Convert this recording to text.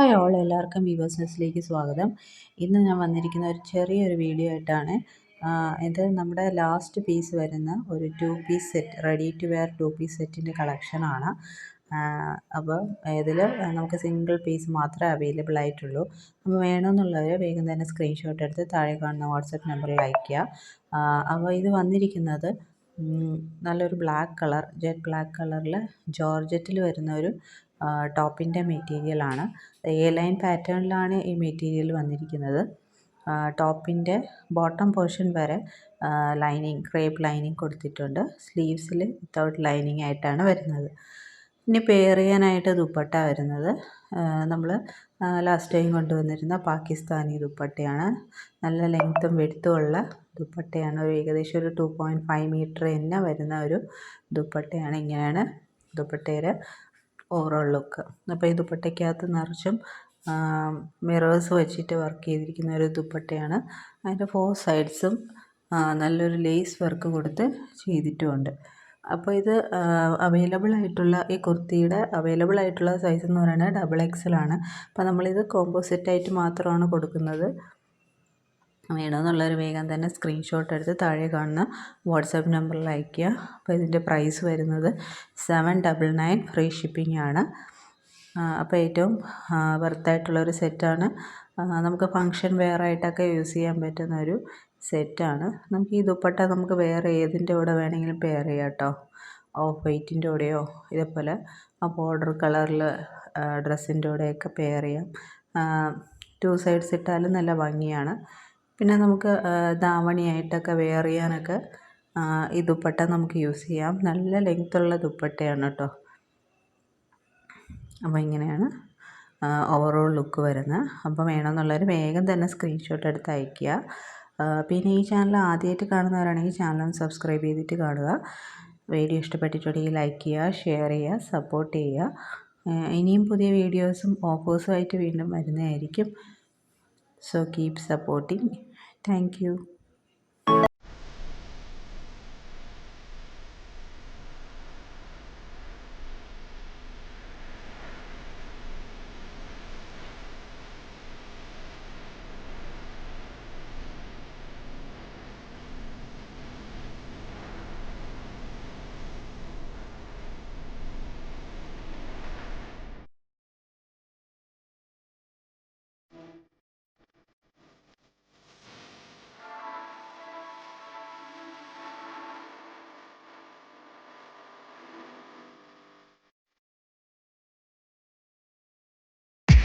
Hi all, എല്ലാവർക്കും weavers ന്യൂസിലേക്ക് സ്വാഗതം. ഇന്ന് ഞാൻ വന്നിരിക്കുന്ന ഒരു ചെറിയൊരു വീഡിയോ ആയിട്ടാണ്. ഇത് നമ്മുടെ ലാസ്റ്റ് പീസ് വരുന്ന ഒരു 2 piece set, ready to wear 2 piece സെറ്റിൻ്റെ കളക്ഷനാണ്. അപ്പോൾ ഇതിൽ നമുക്ക് സിംഗിൾ പീസ് മാത്രമേ അവൈലബിൾ ആയിട്ടുള്ളൂ. അപ്പോൾ വേണമെന്നുള്ളവർ വേഗം തന്നെ സ്ക്രീൻഷോട്ട് എടുത്ത് താഴെ കാണുന്ന വാട്സപ്പ് നമ്പറിൽ അയയ്ക്കുക. അപ്പോൾ ഇത് വന്നിരിക്കുന്നത് നല്ലൊരു ബ്ലാക്ക് കളർ, ജെറ്റ് ബ്ലാക്ക് കളറിൽ ജോർജറ്റിൽ വരുന്ന ഒരു ടോപ്പിൻ്റെ മെറ്റീരിയലാണ്. എ ലൈൻ പാറ്റേണിലാണ് ഈ മെറ്റീരിയൽ വന്നിരിക്കുന്നത്. ടോപ്പിൻ്റെ ബോട്ടം പോർഷൻ വരെ ലൈനിങ്, ക്രേപ്പ് ലൈനിങ് കൊടുത്തിട്ടുണ്ട്. സ്ലീവ്സിൽ വിത്തൗട്ട് ലൈനിങ് ആയിട്ടാണ് വരുന്നത്. ഇനി പെയർ ചെയ്യാനായിട്ട് ദുപ്പട്ട വരുന്നത് നമ്മൾ ലാസ്റ്റ് ടൈം കൊണ്ടുവന്നിരുന്ന പാകിസ്ഥാനി ദുപ്പട്ടയാണ്. നല്ല ലെങ്ത്തും വെടുത്തും ഉള്ള ദുപ്പട്ടയാണ്. ഏകദേശം ഒരു 2.5 മീറ്റർ തന്നെ വരുന്ന ഒരു ദുപ്പട്ടയാണ്. ഇങ്ങനെയാണ് ദുപ്പട്ടയുടെ ഓവറോൾ ലുക്ക്. അപ്പോൾ ഈ ദുപ്പട്ടയ്ക്കകത്ത് നിറച്ചും മിറേഴ്സ് വെച്ചിട്ട് വർക്ക് ചെയ്തിരിക്കുന്ന ഒരു ദുപ്പട്ടയാണ്. അതിൻ്റെ 4 സൈഡ്സും നല്ലൊരു ലേസ് വർക്ക് കൊടുത്ത് ചെയ്തിട്ടുമുണ്ട്. അപ്പോൾ ഇത് അവൈലബിൾ ആയിട്ടുള്ള, ഈ കുർത്തിയുടെ അവൈലബിൾ ആയിട്ടുള്ള സൈസ് എന്ന് പറയുന്നത് XXL ആണ്. അപ്പോൾ നമ്മളിത് കോമ്പോസിറ്റായിട്ട് മാത്രമാണ് കൊടുക്കുന്നത്. വേണമെന്നുള്ളൊരു വേഗം തന്നെ സ്ക്രീൻഷോട്ട് എടുത്ത് താഴെ കാണുന്ന വാട്സാപ്പ് നമ്പറിൽ അയയ്ക്കുക. അപ്പോൾ ഇതിൻ്റെ പ്രൈസ് വരുന്നത് 799, ഫ്രീ ഷിപ്പിംഗ് ആണ്. അപ്പോൾ ഏറ്റവും വെർത്തായിട്ടുള്ളൊരു സെറ്റാണ്. നമുക്ക് ഫങ്ഷൻ വെയർ ആയിട്ടൊക്കെ യൂസ് ചെയ്യാൻ പറ്റുന്ന ഒരു സെറ്റാണ്. നമുക്ക് ഈ ദുപ്പട്ട നമുക്ക് വേറെ ഏതിൻ്റെ കൂടെ വേണമെങ്കിലും പെയർ ചെയ്യാം കേട്ടോ. ഓഫ് വൈറ്റിൻ്റെ കൂടെയോ ഇതേപോലെ ബോർഡർ കളറിൽ ഡ്രസ്സിൻ്റെ കൂടെയൊക്കെ പെയർ ചെയ്യാം. 2 സൈഡ്സ് ഇട്ടാലും നല്ല ഭംഗിയാണ്. പിന്നെ നമുക്ക് ധാവണിയായിട്ടൊക്കെ വെയർ ചെയ്യാനൊക്കെ ഈ ദുപ്പട്ട നമുക്ക് യൂസ് ചെയ്യാം. നല്ല ലെങ്ത്തുള്ള ദുപ്പട്ടയാണ് കേട്ടോ. അപ്പോൾ ഇങ്ങനെയാണ് ഓവറോൾ ലുക്ക് വരുന്നത്. അപ്പോൾ വേണമെന്നുള്ളവർ വേഗം തന്നെ സ്ക്രീൻഷോട്ട് എടുത്ത് അയയ്ക്കുക. പിന്നെ ഈ ചാനൽ ആദ്യമായിട്ട് കാണുന്നവരാണെങ്കിൽ ചാനൽ സബ്സ്ക്രൈബ് ചെയ്തിട്ട് കാണുക. വീഡിയോ ഇഷ്ടപ്പെട്ടിട്ടുണ്ടെങ്കിൽ ലൈക്ക് ചെയ്യുക, ഷെയർ ചെയ്യുക, സപ്പോർട്ട് ചെയ്യുക. ഇനിയും പുതിയ വീഡിയോസും ഓഫേഴ്സുമായിട്ട് വീണ്ടും വരുന്നതായിരിക്കും. So keep supporting. Thank you.